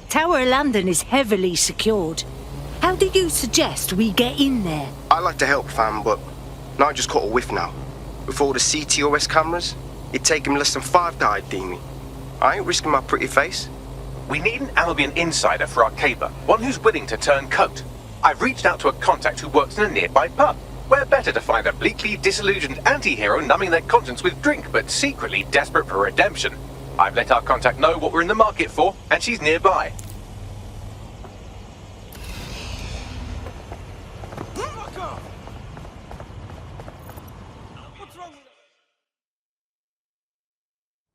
Tower of London is heavily secured. How do you suggest we get in there? I like to help, fam, but Nigel's caught a whiff now. With all the CTOS cameras, it'd take him less than 5 to ID me. I ain't risking my pretty face. We need an Albion insider for our caper, one who's willing to turn coat. I've reached out to a contact who works in a nearby pub. Where better to find a bleakly disillusioned anti-hero numbing their conscience with drink, but secretly desperate for redemption. I've let our contact know what we're in the market for, and she's nearby.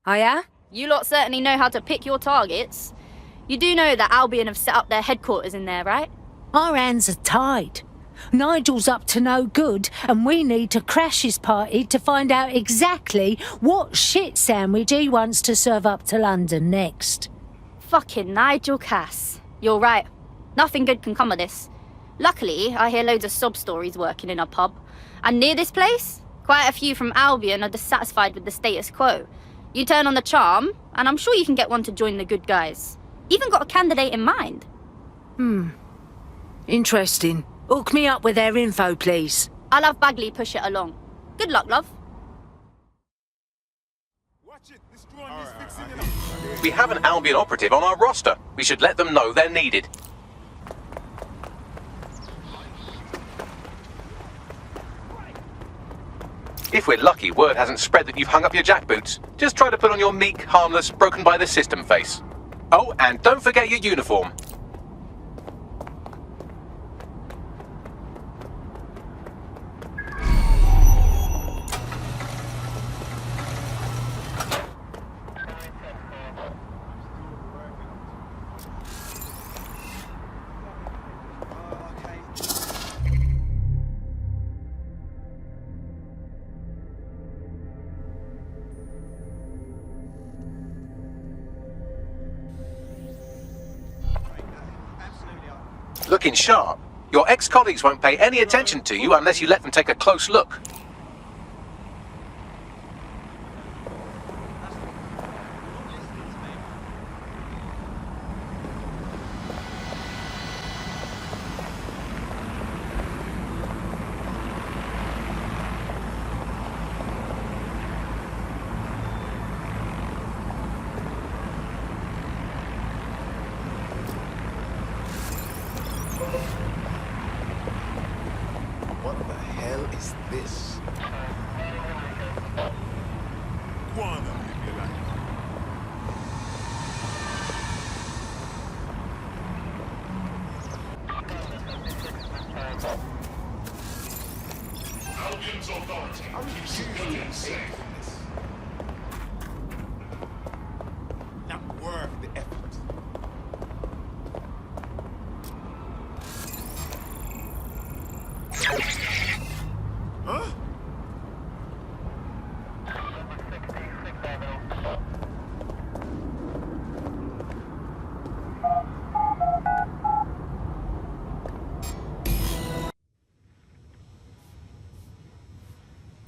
Oh yeah? You lot certainly know how to pick your targets. You do know that Albion have set up their headquarters in there, right? Our hands are tied. Nigel's up to no good, and we need to crash his party to find out exactly what shit sandwich he wants to serve up to London next. Fucking Nigel Cass. You're right. Nothing good can come of this. Luckily, I hear loads of sob stories working in a pub. And near this place, quite a few from Albion are dissatisfied with the status quo. You turn on the charm, and I'm sure you can get one to join the good guys. Even got a candidate in mind. Interesting. Hook me up with their info, please. I'll have Bagley push it along. Good luck, love. We have an Albion operative on our roster. We should let them know they're needed. If we're lucky, word hasn't spread that you've hung up your jackboots. Just try to put on your meek, harmless, broken by the system face. Oh, and don't forget your uniform. Looking sharp. Your ex-colleagues won't pay any attention to you unless you let them take a close look. What the hell is this? Albion's authority keeps civilians safe. Not worth the effort. Huh?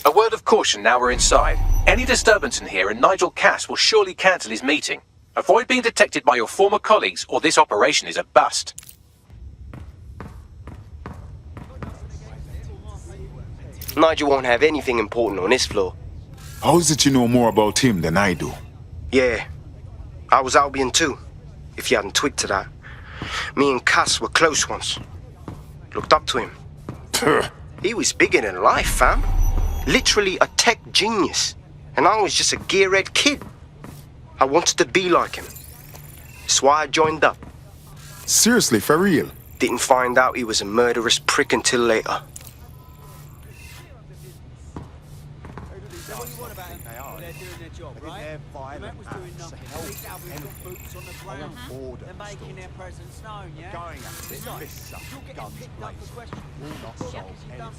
A word of caution now we're inside. Any disturbance in here and Nigel Cass will surely cancel his meeting. Avoid being detected by your former colleagues or this operation is a bust. Nigel won't have anything important on this floor. How is it you know more about him than I do? Yeah, I was Albion too, if you hadn't twigged to that. Me and Cass were close once. Looked up to him. He was bigger than life, fam. Literally a tech genius. And I was just a gearhead kid. I wanted to be like him. That's why I joined up. Seriously, for real? Didn't find out he was a murderous prick until later. They're making their presence known, yeah? Going at this stuff, guns blazing, will not solve anything.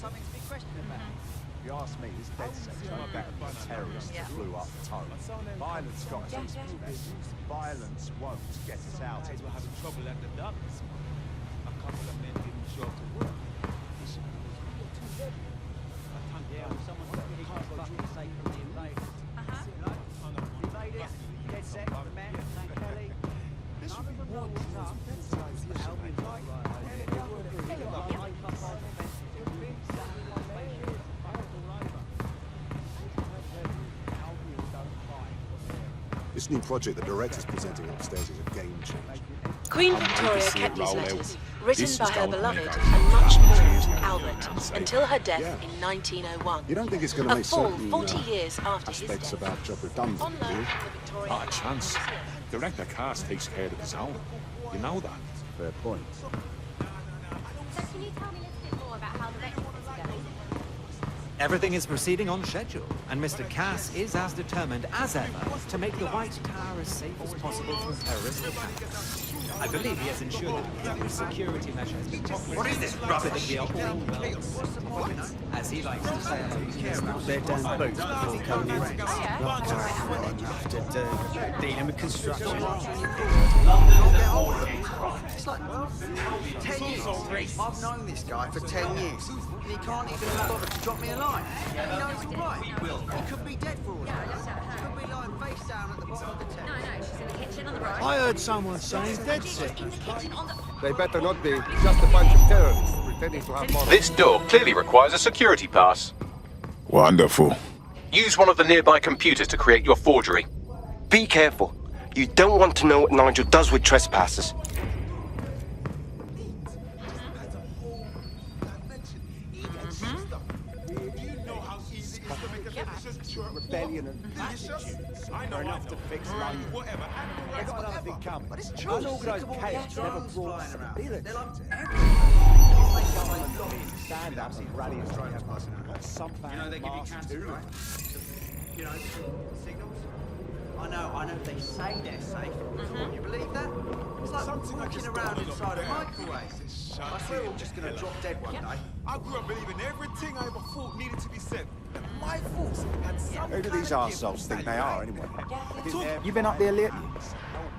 If you ask me, this DedSec is no better than the terrorists that flew up Toronto. Violence got us into this mess. Violence won't get us out. We're having trouble at the docks. A couple of men didn't show up to work. Someone's got to keep the fucking safe from the invaders. The invaders, DedSec, the man. This new project the director's presenting upstairs is a game changer. Queen Victoria kept these roll out. letters, written This by is her going to beloved make and our much change mourned in Albert, until her death Yeah. in 1901. You don't think it's going to A make full certain 40 years after his aspects death. of our job redundant, On do loan you? from the Victorian Not a chance. Director Cast takes care of his own. You know that. Fair point. So can you tell me a little bit more about how the retrofit is going? Everything is proceeding on schedule, and Mr. Cass is as determined as ever to make the White Tower as safe as possible from terrorist attacks. I believe he has ensured that every security measure has been properly. What is this rubbish? So that we are all well, as he likes to say, Their damn boats before coming in. After dealing with construction. It's like 10 years. I've known this guy for 10 years. And he can't even bother to drop me a line. He knows all right. He could be dead for all I know. He could be lying face down at the bottom of the tent. No, she's in the kitchen on the right. I heard someone saying DedSec. They better not be just a bunch of terrorists pretending to have morals. This door clearly requires a security pass. Wonderful. Use one of the nearby computers to create your forgery. Be careful. You don't want to know what Nigel does with trespassers. Rebellion and attitudes are enough to fix London. They've got another thing coming. Unorganised chaos never brought stability. Stand up and rally and try to some mass too. You know, signals. I know. They say they're safe. You believe that? It's like walking around inside a microwave. I swear we're just going to drop dead one day. I grew up believing everything I ever thought needed to be said. And my thoughts had some. Who do these arseholes think they are, anyway? You been up there lately?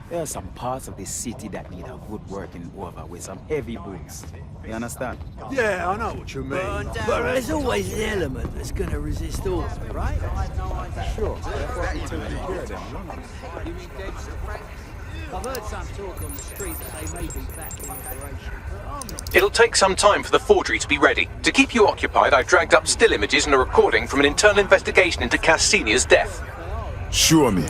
There are some parts of this city that need a good working over with some heavy boots. You understand? Yeah, I know what you mean. But there's always an element that's gonna resist order, right? Sure. I've heard some talk on the street that they may be back in operation. It'll take some time for the forgery to be ready. To keep you occupied, I've dragged up still images and a recording from an internal investigation into Cass Sr.'s death. Show me.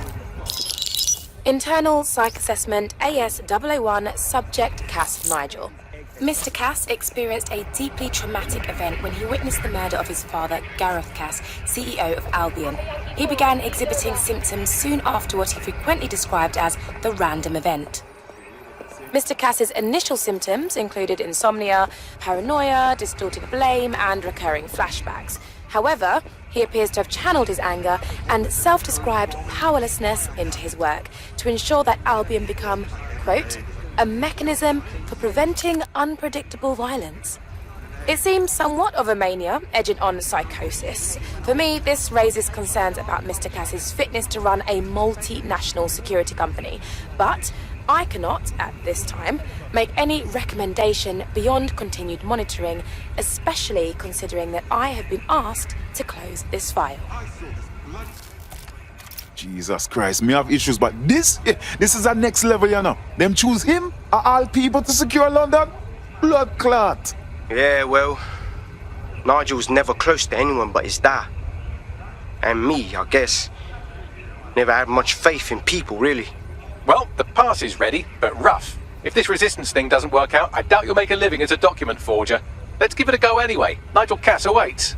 Internal Psych Assessment AS001 Subject Cass Nigel. Mr. Cass experienced a deeply traumatic event when he witnessed the murder of his father, Gareth Cass, CEO of Albion. He began exhibiting symptoms soon after what he frequently described as the random event. Mr. Cass's initial symptoms included insomnia, paranoia, distorted blame, and recurring flashbacks. However, he appears to have channeled his anger and self-described powerlessness into his work to ensure that Albion become, quote, a mechanism for preventing unpredictable violence. It seems somewhat of a mania, edging on psychosis. For me, this raises concerns about Mr. Cass's fitness to run a multinational security company, but I cannot, at this time, make any recommendation beyond continued monitoring, especially considering that I have been asked to close this file. Jesus Christ, me have issues, but this is a next level, you know. Them choose him, of all people, to secure London? Blood clot. Yeah, well, Nigel's never close to anyone but his dad. And me, I guess. Never had much faith in people, really. Well, the pass is ready, but rough. If this resistance thing doesn't work out, I doubt you'll make a living as a document forger. Let's give it a go anyway. Nigel Cass awaits.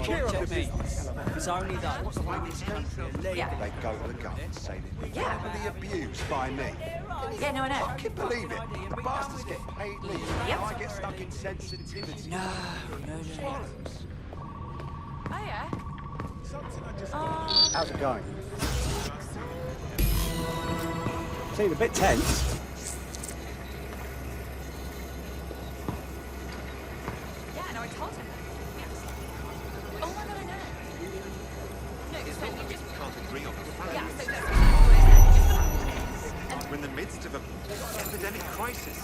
Cheer up a bit. It's only those. They go to the government saying they're verbally abused by me. Yeah, no, I know. I can believe it. The bastards get paid leave. Yep. I get stuck in sensitivity. No. Oh, yeah? How's it going? Seem a bit tense. Yeah, no, I told him. Oh, my God, I know. No, so we just can't agree on the facts. Yeah, so We're in the midst of an epidemic crisis.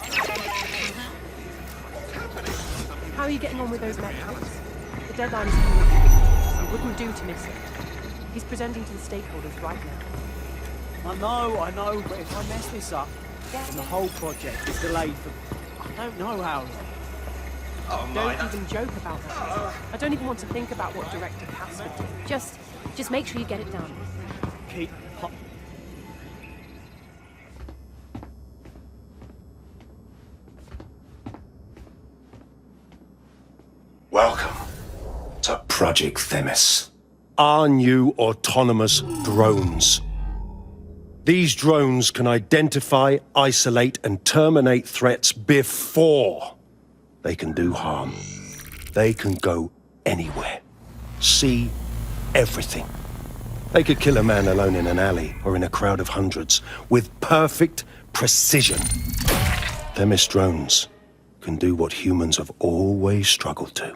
How are you getting on with those metrics? The deadline is coming up. It wouldn't do to miss it. He's presenting to the stakeholders right now. I know, but if I mess this up, And the whole project is delayed for I don't know how long. Don't even joke about that. I don't even want to think about what Director Cass would do. Just make sure you get it done. Keep hot. Welcome to Project Themis. Our new autonomous drones. These drones can identify, isolate, and terminate threats before they can do harm. They can go anywhere, see everything. They could kill a man alone in an alley or in a crowd of hundreds with perfect precision. Themis drones can do what humans have always struggled to.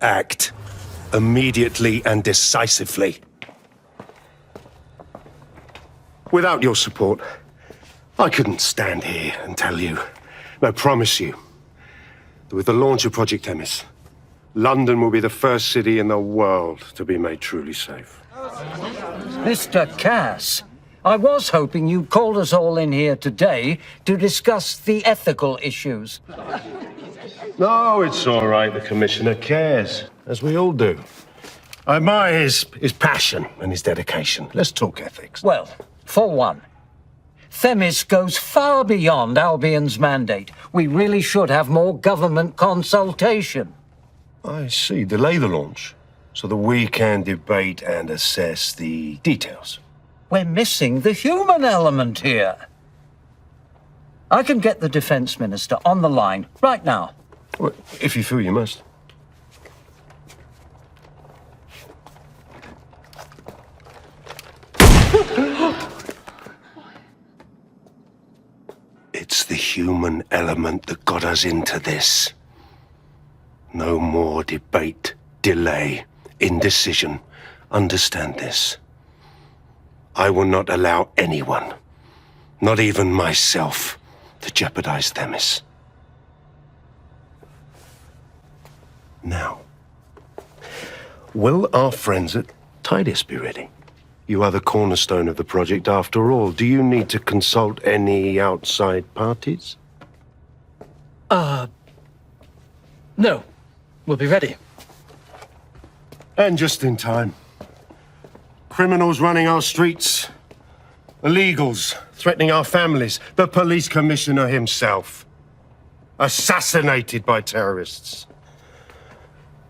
Act immediately and decisively. Without your support, I couldn't stand here and tell you, no, promise you, that with the launch of Project Themis, London will be the first city in the world to be made truly safe. Mr. Cass, I was hoping you called us all in here today to discuss the ethical issues. No, it's all right. The Commissioner cares, as we all do. I admire his passion and his dedication. Let's talk ethics. Well, for one, Themis goes far beyond Albion's mandate. We really should have more government consultation. I see. Delay the launch so that we can debate and assess the details. We're missing the human element here. I can get the Defense Minister on the line right now. Well, if you feel you must. It's the human element that got us into this. No more debate, delay, indecision. Understand this. I will not allow anyone, not even myself, to jeopardize Themis. Now, will our friends at Tidus be ready? You are the cornerstone of the project after all. Do you need to consult any outside parties? No. We'll be ready. And just in time. Criminals running our streets. Illegals threatening our families. The police commissioner himself. Assassinated by terrorists.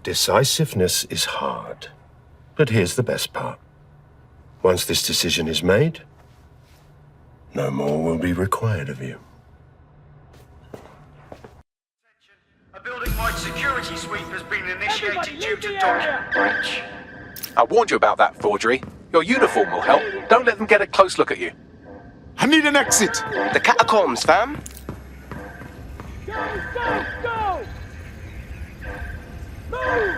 Decisiveness is hard. But here's the best part. Once this decision is made, no more will be required of you. A building-wide security sweep has been initiated due to document breach. I warned you about that, forgery. Your uniform will help. Don't let them get a close look at you. I need an exit. The catacombs, fam. Go, go, go! Move!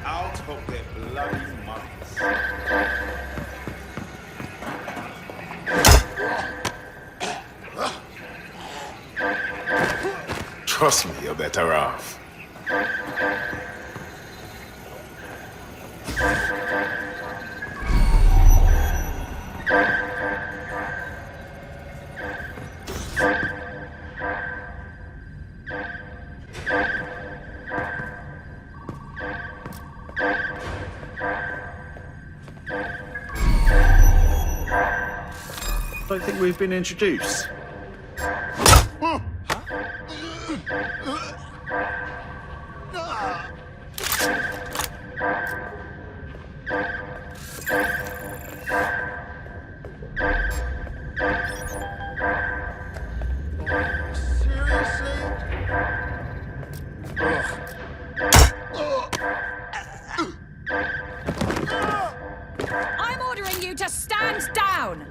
Out of their bloody minds. Trust me, you're better off. I don't think we've been introduced. I'm ordering you to stand down!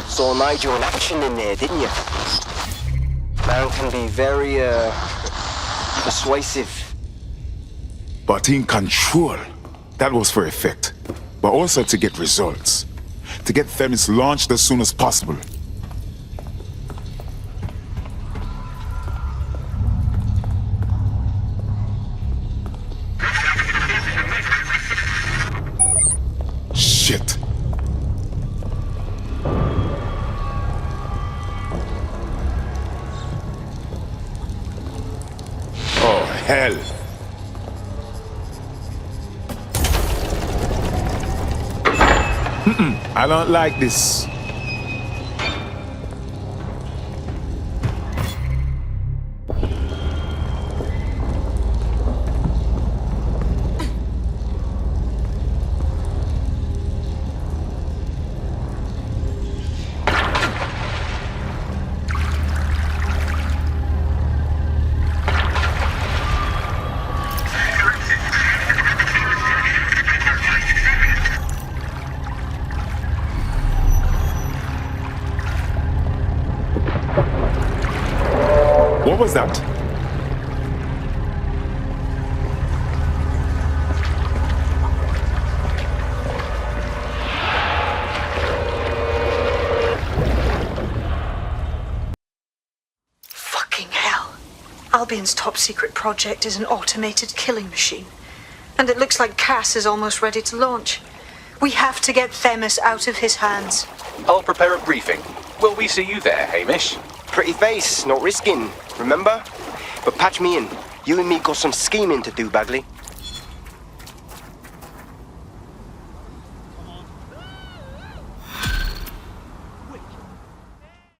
Saw Nigel in action in there, didn't you? Man can be very, persuasive. But in control, that was for effect. But also to get results. To get Themis launched as soon as possible. Shit. Oh, hell. I don't like this. What was that? Fucking hell. Albion's top secret project is an automated killing machine. And it looks like Cass is almost ready to launch. We have to get Themis out of his hands. I'll prepare a briefing. Will we see you there, Hamish? Pretty face, not risking, remember? But patch me in. You and me got some scheming to do, Bagley.